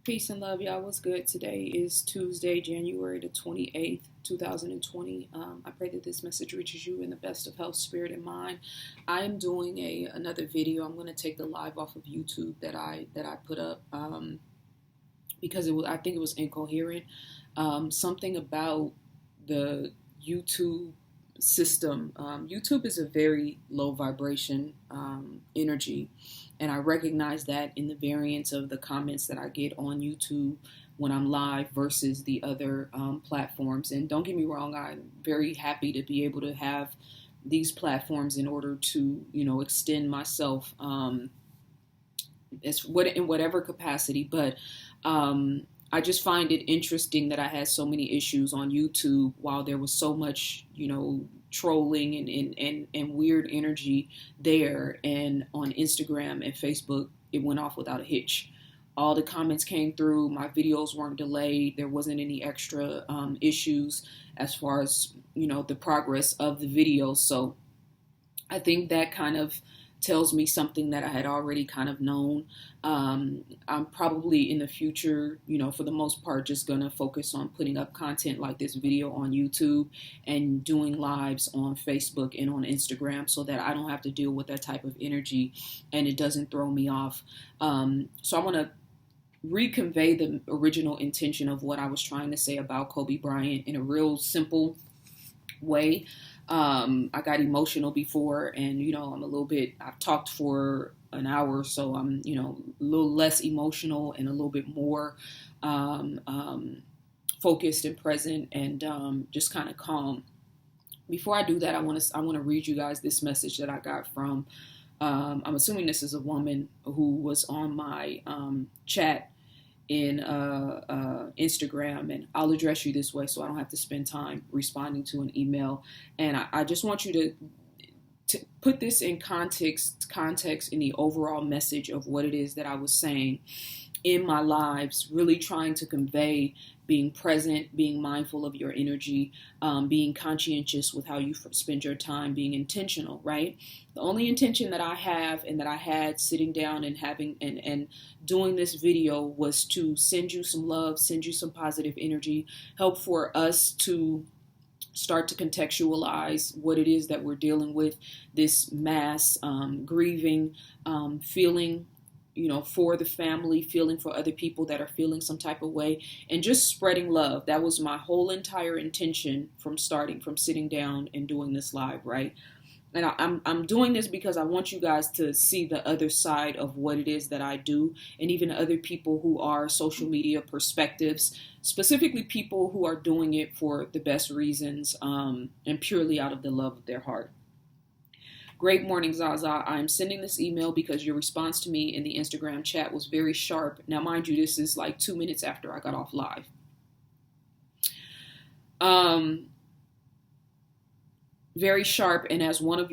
Peace and love, y'all. What's good? Today is Tuesday, January the 28th, 2020. I pray that this message reaches you in the best of health, spirit, and mind. I am doing another video. I'm going to take the live off of YouTube that I put up because I think it was incoherent. Something about the YouTube system. YouTube is a very low vibration energy. And I recognize that in the variance of the comments that I get on YouTube when I'm live versus the other platforms. And don't get me wrong, I'm very happy to be able to have these platforms in order to, extend myself in whatever capacity. But I just find it interesting that I had so many issues on YouTube while there was so much, trolling and weird energy there, and on Instagram and Facebook it went off without a hitch. All the comments came through, my videos weren't delayed, there wasn't any extra issues as far as the progress of the videos. So I think that kind of tells me something that I had already kind of known. I'm probably in the future, for the most part, just going to focus on putting up content like this video on YouTube and doing lives on Facebook and on Instagram so that I don't have to deal with that type of energy and it doesn't throw me off. So I want to reconvey the original intention of what I was trying to say about Kobe Bryant in a real simple way. I got emotional before, and I've talked for an hour, so I'm a little less emotional and a little bit more focused and present, and just kind of calm. Before I do that, I want to read you guys this message that I got from I'm assuming this is a woman who was on my chat in Instagram, and I'll address you this way so I don't have to spend time responding to an email. And I just want you to put this in context in the overall message of what it is that I was saying in my lives, really trying to convey being present, being mindful of your energy, being conscientious with how you spend your time, being intentional, right? The only intention that I have and that I had sitting down and having and doing this video was to send you some love, send you some positive energy, help for us to start to contextualize what it is that we're dealing with, this mass grieving, feeling for the family, feeling for other people that are feeling some type of way, and just spreading love. That was my whole entire intention from sitting down and doing this live, right? And I'm doing this because I want you guys to see the other side of what it is that I do, and even other people who are social media perspectives, specifically people who are doing it for the best reasons and purely out of the love of their heart. Great morning, ZaZa. I'm sending this email because your response to me in the Instagram chat was very sharp. Now, mind you, this is like 2 minutes after I got off live. Very sharp, and as one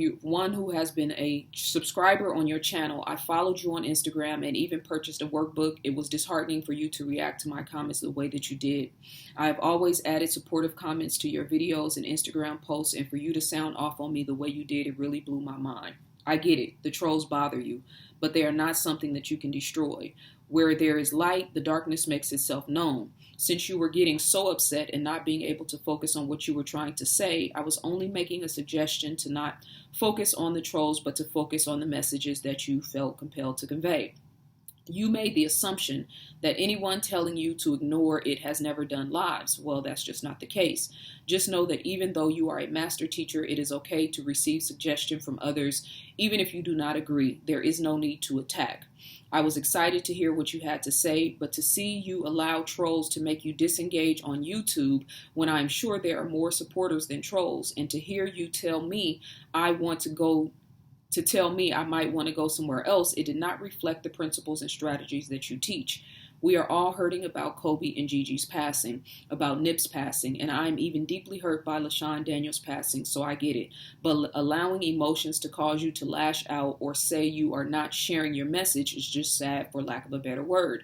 who has been a subscriber on your channel, I followed you on Instagram and even purchased a workbook. It was disheartening for you to react to my comments the way that you did. I have always added supportive comments to your videos and Instagram posts, and for you to sound off on me the way you did, it really blew my mind. I get it, the trolls bother you, but they are not something that you can destroy. Where there is light, the darkness makes itself known. Since you were getting so upset and not being able to focus on what you were trying to say, I was only making a suggestion to not focus on the trolls, but to focus on the messages that you felt compelled to convey. You made the assumption that anyone telling you to ignore it has never done lives. Well, that's just not the case. Just know that even though you are a master teacher, it is okay to receive suggestion from others, even if you do not agree. There is no need to attack. I was excited to hear what you had to say, but to see you allow trolls to make you disengage on YouTube when I'm sure there are more supporters than trolls, and to hear you tell me I might want to go somewhere else, it did not reflect the principles and strategies that you teach. We are all hurting about Kobe and Gigi's passing, about Nip's passing, and I'm even deeply hurt by LaShawn Daniels' passing, so I get it. But allowing emotions to cause you to lash out or say you are not sharing your message is just sad, for lack of a better word.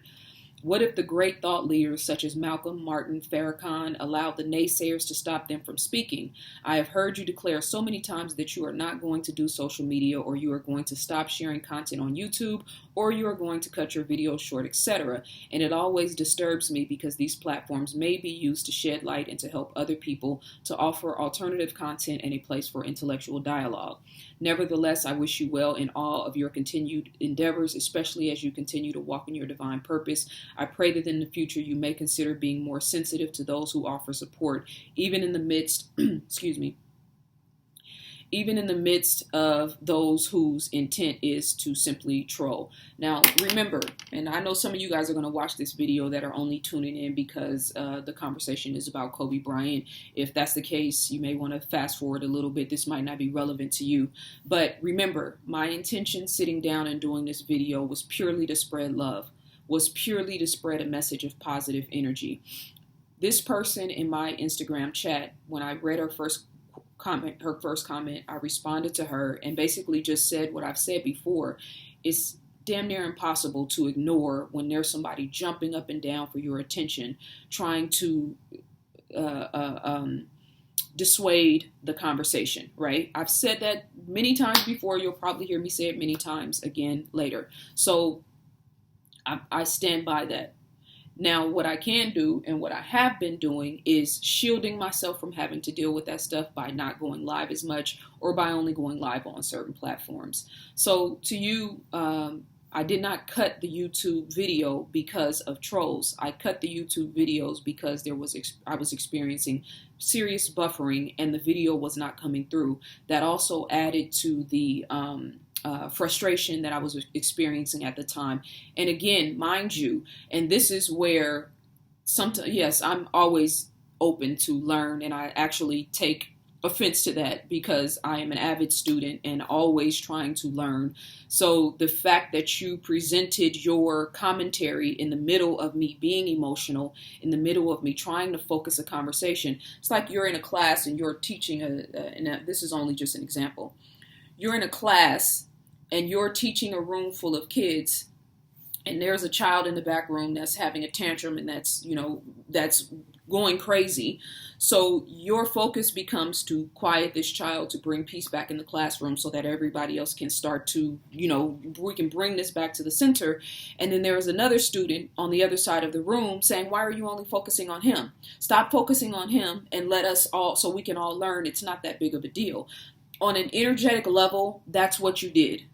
What if the great thought leaders such as Malcolm, Martin, Farrakhan allowed the naysayers to stop them from speaking? I have heard you declare so many times that you are not going to do social media, or you are going to stop sharing content on YouTube, or you are going to cut your videos short, etc. And it always disturbs me because these platforms may be used to shed light and to help other people, to offer alternative content and a place for intellectual dialogue. Nevertheless, I wish you well in all of your continued endeavors, especially as you continue to walk in your divine purpose. I pray that in the future you may consider being more sensitive to those who offer support, even in the midst, even in the midst of those whose intent is to simply troll. Now, remember, and I know some of you guys are going to watch this video that are only tuning in because the conversation is about Kobe Bryant. If that's the case, you may want to fast forward a little bit. This might not be relevant to you. But remember, my intention sitting down and doing this video was purely to spread love, was purely to spread a message of positive energy. This person in my Instagram chat, when I read her first comment, I responded to her and basically just said what I've said before. It's damn near impossible to ignore when there's somebody jumping up and down for your attention, trying to dissuade the conversation, right? I've said that many times before. You'll probably hear me say it many times again later. So I stand by that. Now, what I can do and what I have been doing is shielding myself from having to deal with that stuff by not going live as much, or by only going live on certain platforms. So to you, I did not cut the YouTube video because of trolls. I cut the YouTube videos because I was experiencing serious buffering and the video was not coming through. That also added to the frustration that I was experiencing at the time. And again, mind you, and this is where sometimes, yes, I'm always open to learn, and I actually take offense to that because I am an avid student and always trying to learn. So the fact that you presented your commentary in the middle of me being emotional, in the middle of me trying to focus a conversation, it's like you're in a class and you're teaching and this is only just an example. You're in a class and you're teaching a room full of kids, and there's a child in the back room that's having a tantrum and that's going crazy. So your focus becomes to quiet this child, to bring peace back in the classroom so that everybody else can start to, we can bring this back to the center. And then there is another student on the other side of the room saying, why are you only focusing on him? Stop focusing on him and let us all, so we can all learn. It's not that big of a deal. On an energetic level, that's what you did.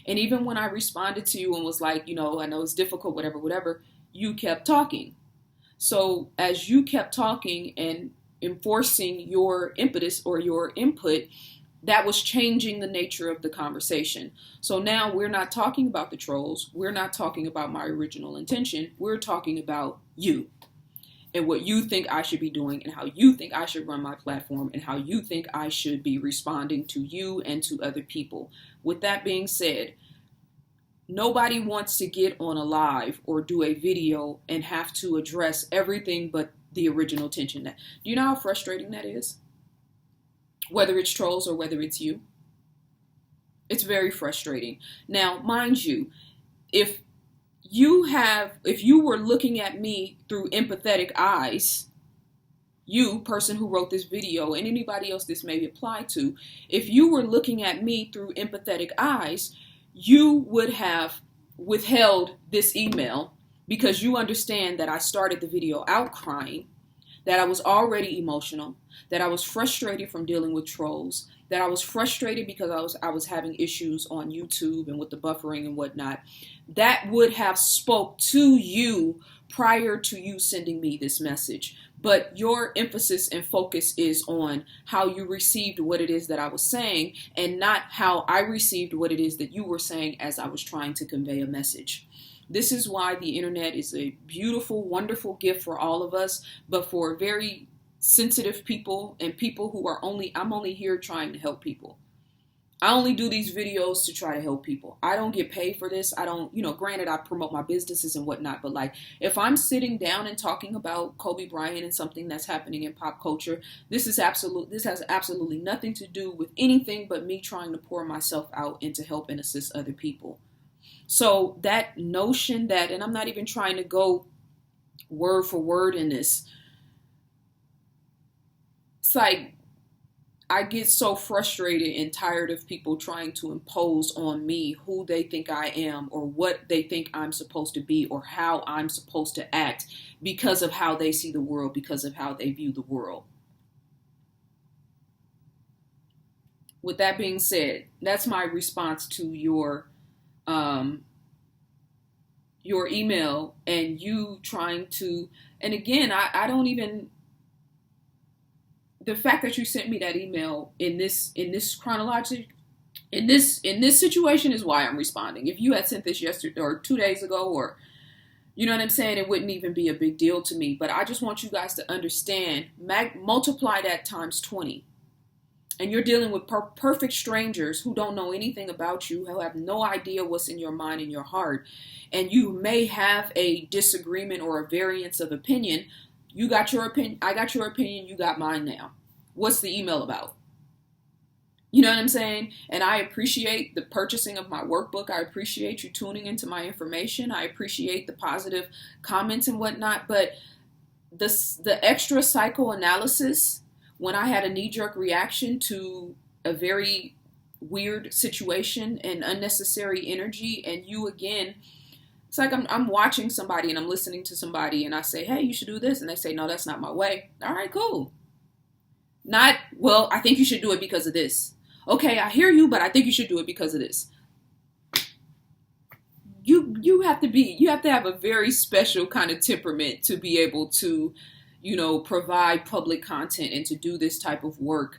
And even when I responded to you and was like, I know it's difficult, whatever, you kept talking. So as you kept talking and enforcing your impetus or your input, that was changing the nature of the conversation. So now we're not talking about the trolls. We're not talking about my original intention. We're talking about you and what you think I should be doing and how you think I should run my platform and how you think I should be responding to you and to other people. With that being said, nobody wants to get on a live or do a video and have to address everything but the original tension. Do you know how frustrating that is? Whether it's trolls or whether it's you. It's very frustrating. Now, mind you, if you were looking at me through empathetic eyes, you, person who wrote this video, and anybody else this may apply to, if you were looking at me through empathetic eyes, you would have withheld this email because you understand that I started the video out crying, that I was already emotional, that I was frustrated from dealing with trolls, that I was frustrated because I was having issues on YouTube and with the buffering and whatnot. That would have spoke to you prior to you sending me this message. But your emphasis and focus is on how you received what it is that I was saying and not how I received what it is that you were saying as I was trying to convey a message. This is why the internet is a beautiful, wonderful gift for all of us, but for very sensitive people and people who are I'm only here trying to help people. I only do these videos to try to help people. I don't get paid for this. I don't, granted I promote my businesses and whatnot, but like if I'm sitting down and talking about Kobe Bryant and something that's happening in pop culture, this has absolutely nothing to do with anything but me trying to pour myself out and to help and assist other people. So that notion that, and I'm not even trying to go word for word in this, it's like I get so frustrated and tired of people trying to impose on me who they think I am or what they think I'm supposed to be or how I'm supposed to act because of how they see the world, because of how they view the world. With that being said, that's my response to um, your email and you trying to, and again, I don't even, the fact that you sent me that email in this chronological in this situation is why I'm responding. If you had sent this yesterday or 2 days ago, or you know what I'm saying, it wouldn't even be a big deal to me. But I just want you guys to understand, multiply that times 20. And you're dealing with perfect strangers who don't know anything about you, who have no idea what's in your mind and your heart. And you may have a disagreement or a variance of opinion. You got your opinion, I got your opinion, you got mine now. What's the email about? You know what I'm saying? And I appreciate the purchasing of my workbook. I appreciate you tuning into my information. I appreciate the positive comments and whatnot. But the extra psychoanalysis, when I had a knee-jerk reaction to a very weird situation and unnecessary energy, and you again, it's like I'm watching somebody and I'm listening to somebody and I say, hey, you should do this. And they say, no, that's not my way. All right, cool. Not, well, I think you should do it because of this. Okay, I hear you, but I think you should do it because of this. You have to have a very special kind of temperament to be able to, provide public content and to do this type of work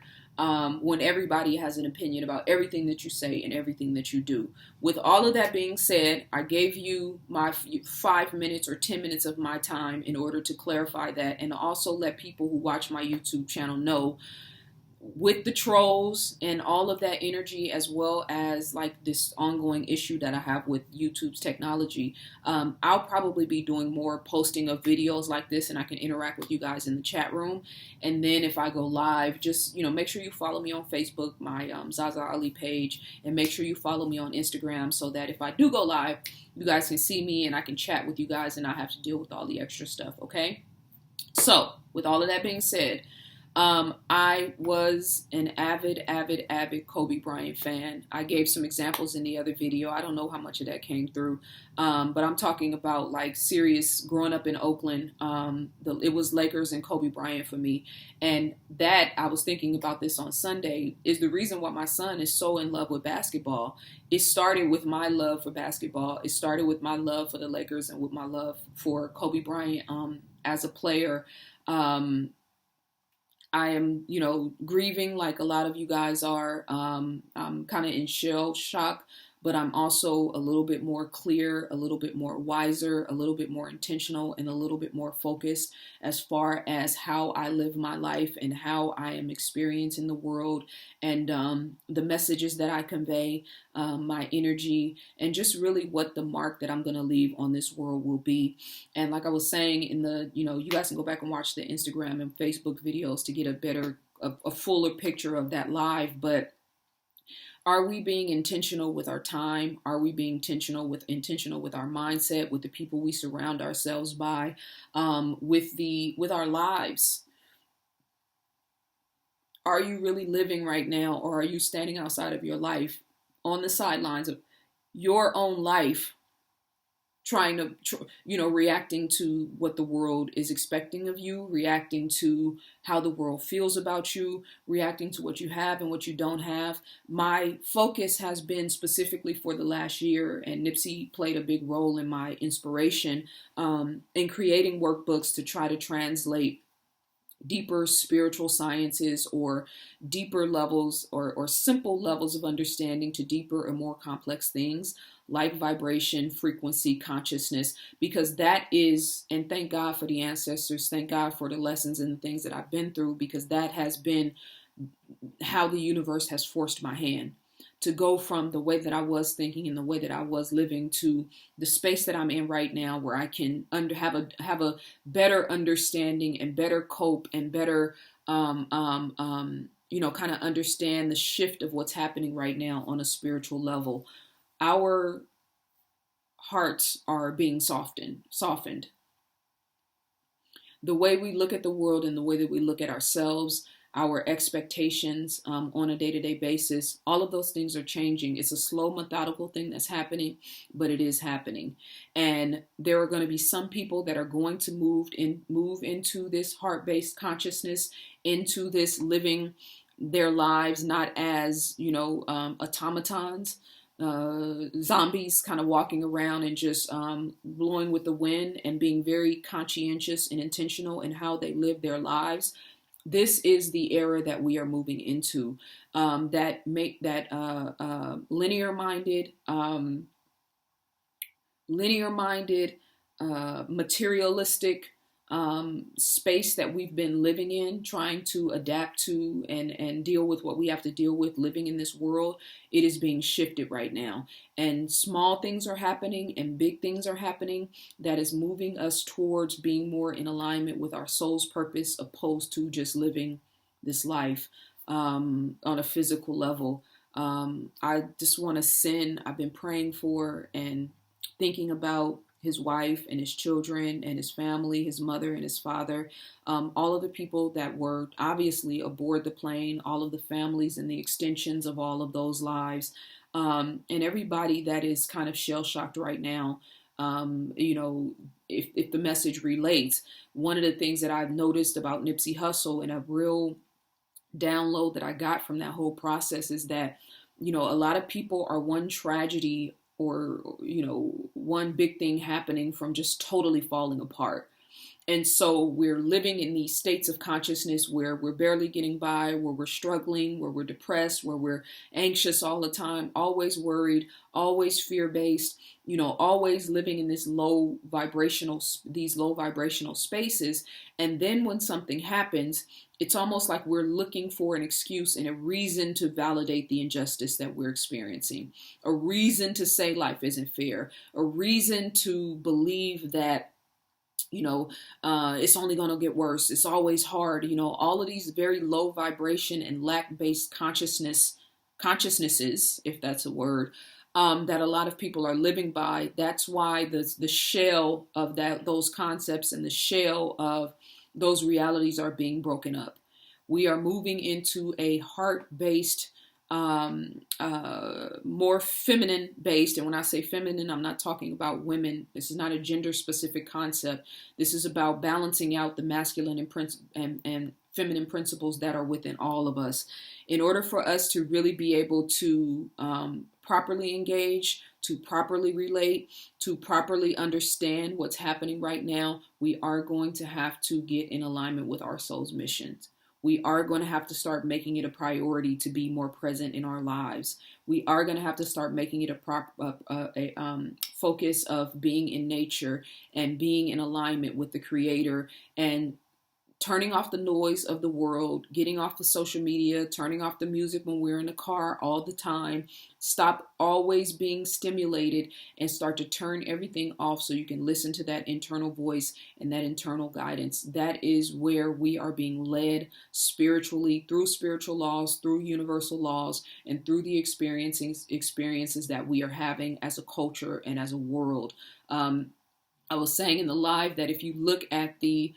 when everybody has an opinion about everything that you say and everything that you do. With all of that being said, I gave you my 5 minutes or 10 minutes of my time in order to clarify that and also let people who watch my YouTube channel know, with the trolls and all of that energy, as well as like this ongoing issue that I have with YouTube's technology, I'll probably be doing more posting of videos like this, and I can interact with you guys in the chat room. And then if I go live, just make sure you follow me on Facebook, my ZaZa Ali page, and make sure you follow me on Instagram so that if I do go live, you guys can see me and I can chat with you guys and not have to deal with all the extra stuff. Okay, so with all of that being said, I was an avid Kobe Bryant fan. I gave some examples in the other video. I don't know how much of that came through, but I'm talking about like serious growing up in Oakland. It was Lakers and Kobe Bryant for me. And that, I was thinking about this on Sunday, is the reason why my son is so in love with basketball. It started with my love for basketball. It started with my love for the Lakers and with my love for Kobe Bryant as a player. I am, grieving like a lot of you guys are. I'm kind of in shell shock, but I'm also a little bit more clear, a little bit more wiser, a little bit more intentional, and a little bit more focused as far as how I live my life and how I am experiencing the world and the messages that I convey, my energy, and just really what the mark that I'm going to leave on this world will be. And like I was saying in the, you guys can go back and watch the Instagram and Facebook videos to get a fuller picture of that live. But are we being intentional with our time? Are we being intentional with our mindset, with the people we surround ourselves by, with our lives? Are you really living right now, or are you standing outside of your life, on the sidelines of your own life, trying to, reacting to what the world is expecting of you, reacting to how the world feels about you, reacting to what you have and what you don't have. My focus has been specifically for the last year, and Nipsey played a big role in my inspiration in creating workbooks to try to translate deeper spiritual sciences or deeper levels or simple levels of understanding to deeper and more complex things like vibration, frequency, consciousness, because that is, and thank God for the ancestors, thank God for the lessons and the things that I've been through, because that has been how the universe has forced my hand to go from the way that I was thinking and the way that I was living to the space that I'm in right now, where I can have a better understanding and better cope and better, kind of understand the shift of what's happening right now on a spiritual level. Our hearts are being softened. The way we look at the world and the way that we look at ourselves, our expectations on a day-to-day basis, all of those things are changing. It's a slow, methodical thing that's happening, but it is happening. And there are going to be some people that are going to move into this heart-based consciousness, into this living their lives not as, automatons, zombies kind of walking around and just blowing with the wind, and being very conscientious and intentional in how they live their lives. This is the era that we are moving into, that make that linear-minded, materialistic space that we've been living in, trying to adapt to and deal with what we have to deal with living in this world. It is being shifted right now, and small things are happening and big things are happening that is moving us towards being more in alignment with our soul's purpose, opposed to just living this life on a physical level. I just want to send, I've been praying for and thinking about his wife and his children and his family, his mother and his father, all of the people that were obviously aboard the plane, all of the families and the extensions of all of those lives, and everybody that is kind of shell-shocked right now. If the message relates, one of the things that I've noticed about Nipsey Hussle, and a real download that I got from that whole process, is that, a lot of people are one tragedy or, one big thing happening from just totally falling apart. And so we're living in these states of consciousness where we're barely getting by, where we're struggling, where we're depressed, where we're anxious all the time, always worried, always fear-based, always living in these low vibrational spaces. And then when something happens, it's almost like we're looking for an excuse and a reason to validate the injustice that we're experiencing, a reason to say life isn't fair, a reason to believe that it's only going to get worse. It's always hard. All of these very low vibration and lack-based consciousnesses, if that's a word, that a lot of people are living by. That's why the shell of those concepts and the shell of those realities are being broken up. We are moving into a heart-based, more feminine based. And when I say feminine, I'm not talking about women. This is not a gender specific concept. This is about balancing out the masculine and feminine principles that are within all of us. In order for us to really be able to properly engage, to properly relate, to properly understand what's happening right now, we are going to have to get in alignment with our soul's missions. We are going to have to start making it a priority to be more present in our lives. We are going to have to start making it a focus of being in nature and being in alignment with the Creator, and turning off the noise of the world, getting off the social media, turning off the music when we're in the car all the time. Stop always being stimulated and start to turn everything off so you can listen to that internal voice and that internal guidance. That is where we are being led spiritually, through spiritual laws, through universal laws, and through the experiences that we are having as a culture and as a world. I was saying in the live that if you look at the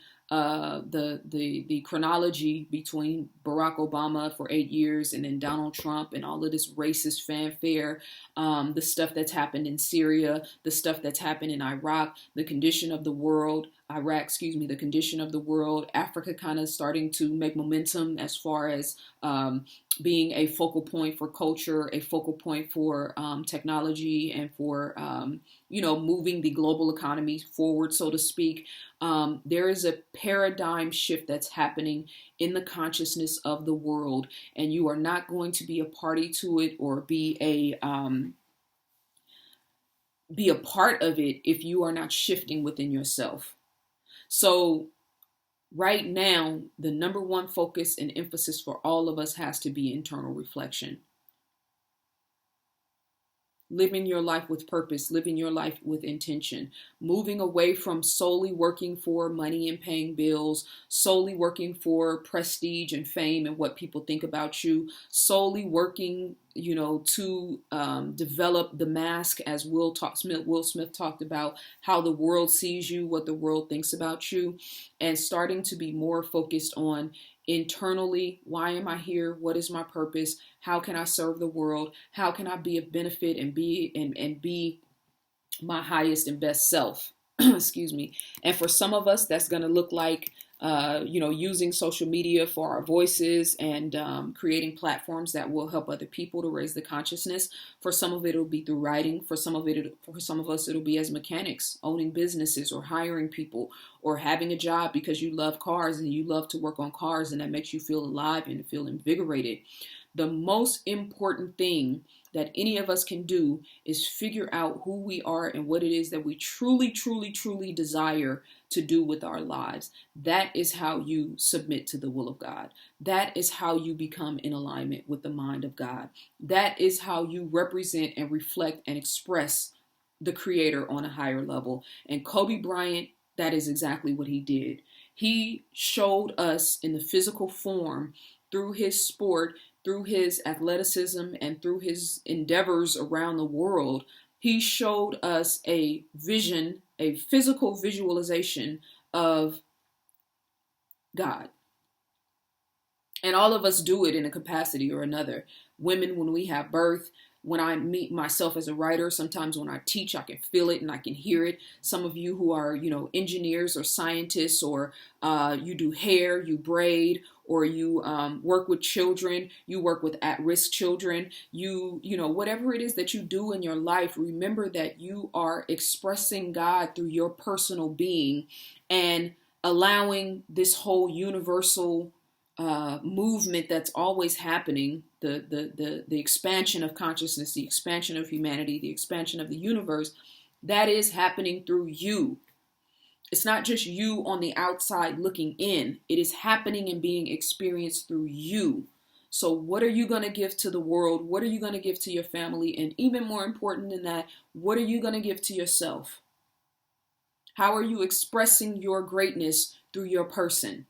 chronology between Barack Obama for 8 years and then Donald Trump and all of this racist fanfare, the stuff that's happened in Syria, the stuff that's happened in Iraq, the condition of the world, the condition of the world, Africa kind of starting to make momentum as far as being a focal point for culture, a focal point for technology, and for, moving the global economy forward, so to speak. There is a paradigm shift that's happening in the consciousness of the world, and you are not going to be a party to it or be a part of it if you are not shifting within yourself. So right now, the number one focus and emphasis for all of us has to be internal reflection. living your life with purpose, living your life with intention, moving away from solely working for money and paying bills, solely working for prestige and fame and what people think about you, solely working, to develop the mask, as Will Smith talked about, how the world sees you, what the world thinks about you, and starting to be more focused on internally, why am I here? What is my purpose? How can I serve the world? How can I be of benefit and be my highest and best self? Excuse me. And for some of us, that's going to look like, using social media for our voices and creating platforms that will help other people to raise the consciousness. For some of it, it'll be through writing. For some of us, it'll be as mechanics, owning businesses or hiring people or having a job because you love cars and you love to work on cars and that makes you feel alive and feel invigorated. The most important thing that any of us can do is figure out who we are and what it is that we truly, truly, truly desire to do with our lives. That is how you submit to the will of God. That is how you become in alignment with the mind of God. That is how you represent and reflect and express the Creator on a higher level. And Kobe Bryant, that is exactly what he did. He showed us in the physical form through his sport, through his athleticism, and through his endeavors around the world. He showed us a vision, a physical visualization of God. And all of us do it in a capacity or another. Women, when we have birth, when I meet myself as a writer, sometimes when I teach, I can feel it and I can hear it. Some of you who are, engineers or scientists, or you do hair, you braid, or you work with children, you work with at-risk children, whatever it is that you do in your life, remember that you are expressing God through your personal being and allowing this whole universal movement that's always happening, the expansion of consciousness, the expansion of humanity, the expansion of the universe, that is happening through you. It's not just you on the outside looking in. It is happening and being experienced through you. So what are you going to give to the world? What are you going to give to your family? And even more important than that, what are you going to give to yourself? How are you expressing your greatness through your person?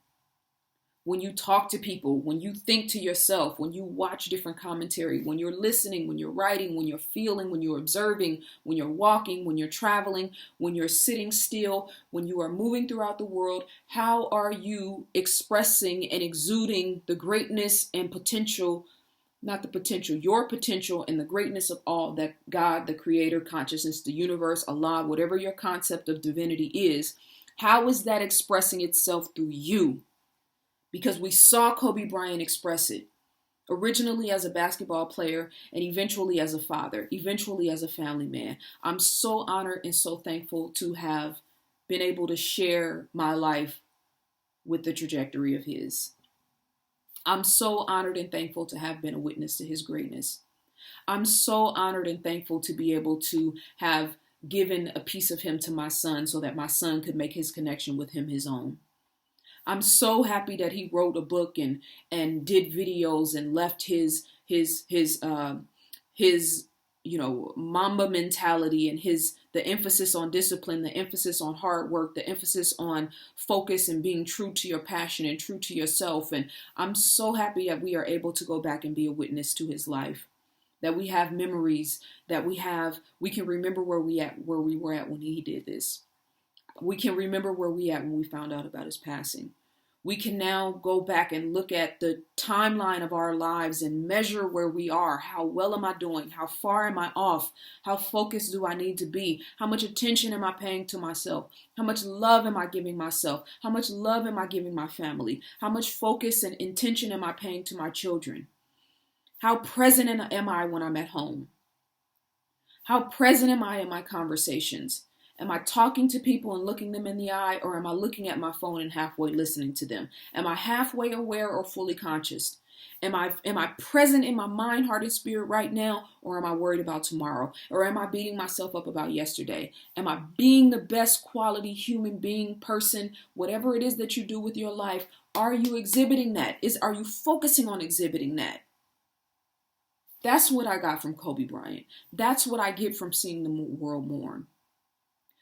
When you talk to people, when you think to yourself, when you watch different commentary, when you're listening, when you're writing, when you're feeling, when you're observing, when you're walking, when you're traveling, when you're sitting still, when you are moving throughout the world, how are you expressing and exuding the greatness and potential, your potential and the greatness of all that God, the Creator, consciousness, the universe, Allah, whatever your concept of divinity is, how is that expressing itself through you? Because we saw Kobe Bryant express it, originally as a basketball player and eventually as a father, eventually as a family man. I'm so honored and so thankful to have been able to share my life with the trajectory of his. I'm so honored and thankful to have been a witness to his greatness. I'm so honored and thankful to be able to have given a piece of him to my son so that my son could make his connection with him his own. I'm so happy that he wrote a book and did videos and left his Mamba mentality and the emphasis on discipline, the emphasis on hard work, the emphasis on focus and being true to your passion and true to yourself. And I'm so happy that we are able to go back and be a witness to his life, that we have memories, that we can remember where we were at when he did this. We can remember where we at when we found out about his passing. We can now go back and look at the timeline of our lives and measure where we are. How well am I doing? How far am I off? How focused do I need to be? How much attention am I paying to myself? How much love am I giving myself? How much love am I giving my family? How much focus and intention am I paying to my children? How present am I when I'm at home? How present am I in my conversations? Am I talking to people and looking them in the eye, or am I looking at my phone and halfway listening to them? Am I halfway aware or fully conscious? Am I present in my mind, heart, and spirit right now, or am I worried about tomorrow? Or am I beating myself up about yesterday? Am I being the best quality human being, person, whatever it is that you do with your life? Are you exhibiting that? Are you focusing on exhibiting that? That's what I got from Kobe Bryant. That's what I get from seeing the world mourn.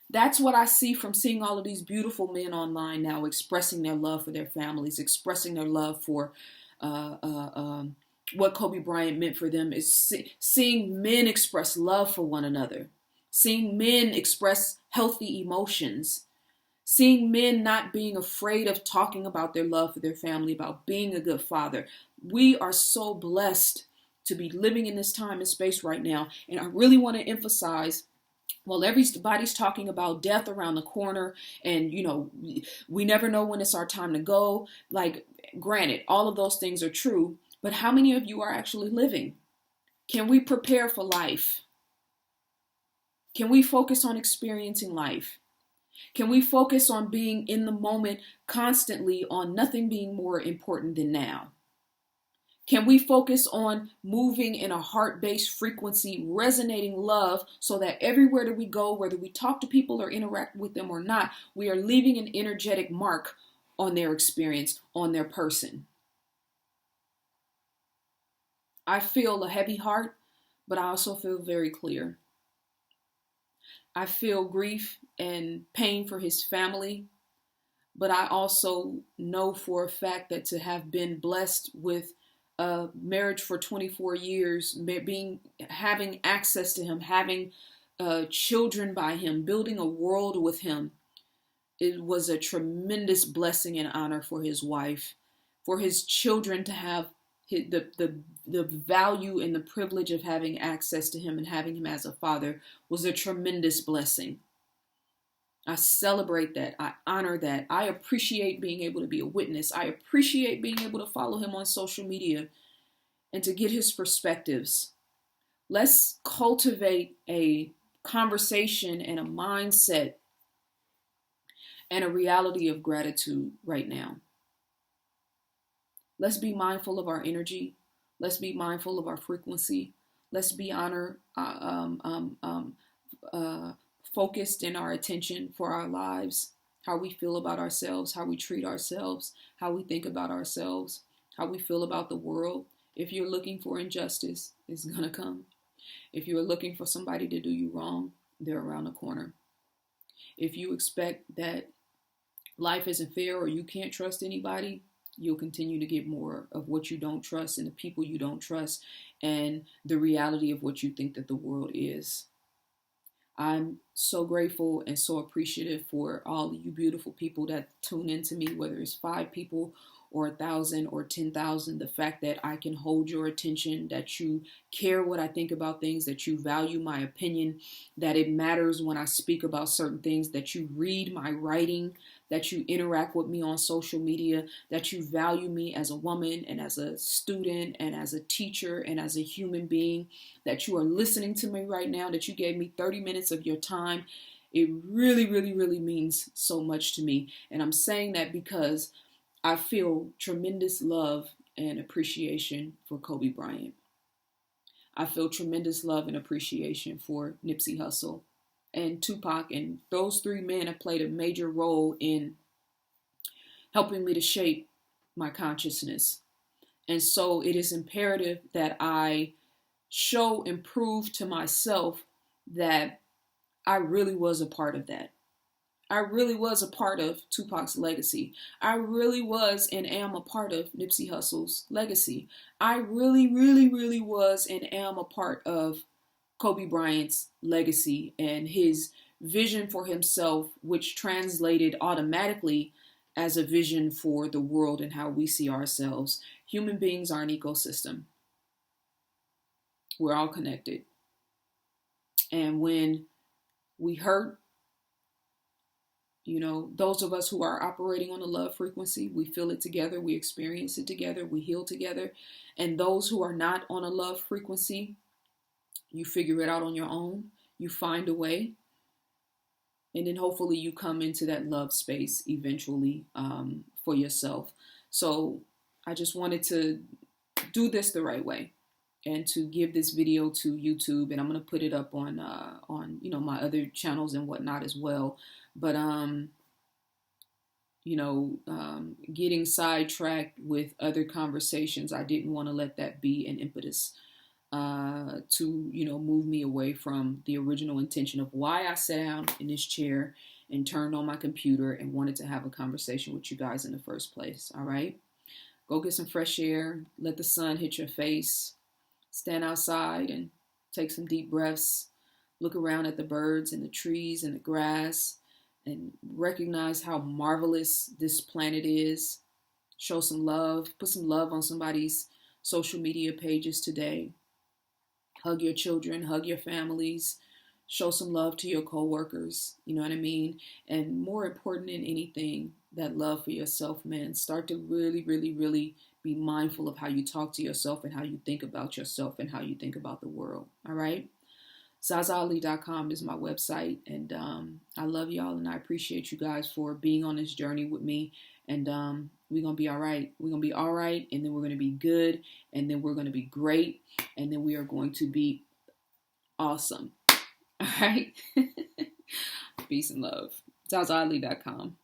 That's what I see from seeing all of these beautiful men online now expressing their love for their families, expressing their love for uh, uh, um, what Kobe Bryant meant for them, is seeing men express love for one another, seeing men express healthy emotions, seeing men not being afraid of talking about their love for their family, about being a good father. We are so blessed to be living in this time and space right now. And I really want to emphasize, well, everybody's talking about death around the corner, and we never know when it's our time to go. Like, granted, all of those things are true, but how many of you are actually living? Can we prepare for life? Can we focus on experiencing life? Can we focus on being in the moment constantly, on nothing being more important than now? Can we focus on moving in a heart-based frequency, resonating love, so that everywhere that we go, whether we talk to people or interact with them or not, we are leaving an energetic mark on their experience, on their person? I feel a heavy heart, but I also feel very clear. I feel grief and pain for his family, but I also know for a fact that to have been blessed with a marriage for 24 years, having access to him, having children by him, building a world with him, it was a tremendous blessing and honor for his wife, for his children to have the value and the privilege of having access to him and having him as a father was a tremendous blessing. I celebrate that. I honor that. I appreciate being able to be a witness. I appreciate being able to follow him on social media and to get his perspectives. Let's cultivate a conversation and a mindset and a reality of gratitude right now. Let's be mindful of our energy. Let's be mindful of our frequency. Let's be focused in our attention for our lives, how we feel about ourselves, how we treat ourselves, how we think about ourselves, how we feel about the world. If you're looking for injustice, it's going to come. If you're looking for somebody to do you wrong, they're around the corner. If you expect that life isn't fair or you can't trust anybody, you'll continue to get more of what you don't trust and the people you don't trust and the reality of what you think that the world is. I'm so grateful and so appreciative for all of you beautiful people that tune into me, whether it's 5 people or 1,000 or 10,000. The fact that I can hold your attention, that you care what I think about things, that you value my opinion, that it matters when I speak about certain things, that you read my writing, that you interact with me on social media, that you value me as a woman and as a student and as a teacher and as a human being, that you are listening to me right now, that you gave me 30 minutes of your time. It really, really, really means so much to me. And I'm saying that because I feel tremendous love and appreciation for Kobe Bryant. I feel tremendous love and appreciation for Nipsey Hussle and Tupac, and those 3 men have played a major role in helping me to shape my consciousness. And so it is imperative that I show and prove to myself that I really was a part of that. I really was a part of Tupac's legacy. I really was and am a part of Nipsey Hussle's legacy. I really, really, really was and am a part of Kobe Bryant's legacy and his vision for himself, which translated automatically as a vision for the world and how we see ourselves. Human beings are an ecosystem. We're all connected. And when we hurt, those of us who are operating on a love frequency, we feel it together, we experience it together, we heal together. And those who are not on a love frequency, you figure it out on your own, you find a way, and then hopefully you come into that love space eventually for yourself. So I just wanted to do this the right way and to give this video to YouTube, and I'm going to put it up on my other channels and whatnot as well. But getting sidetracked with other conversations, I didn't want to let that be an impetus to, move me away from the original intention of why I sat down in this chair and turned on my computer and wanted to have a conversation with you guys in the first place. All right. Go get some fresh air. Let the sun hit your face. Stand outside and take some deep breaths. Look around at the birds and the trees and the grass and recognize how marvelous this planet is. Show some love. Put some love on somebody's social media pages today. Hug your children, hug your families, show some love to your coworkers, you know what I mean? And more important than anything, that love for yourself, man. Start to really, really, really be mindful of how you talk to yourself and how you think about yourself and how you think about the world, all right? ZaZaAli.com is my website, and I love y'all, and I appreciate you guys for being on this journey with me, and we're going to be all right. We're going to be all right, and then we're going to be good, and then we're going to be great, and then we are going to be awesome, all right? Peace and love. ZaZaAli.com.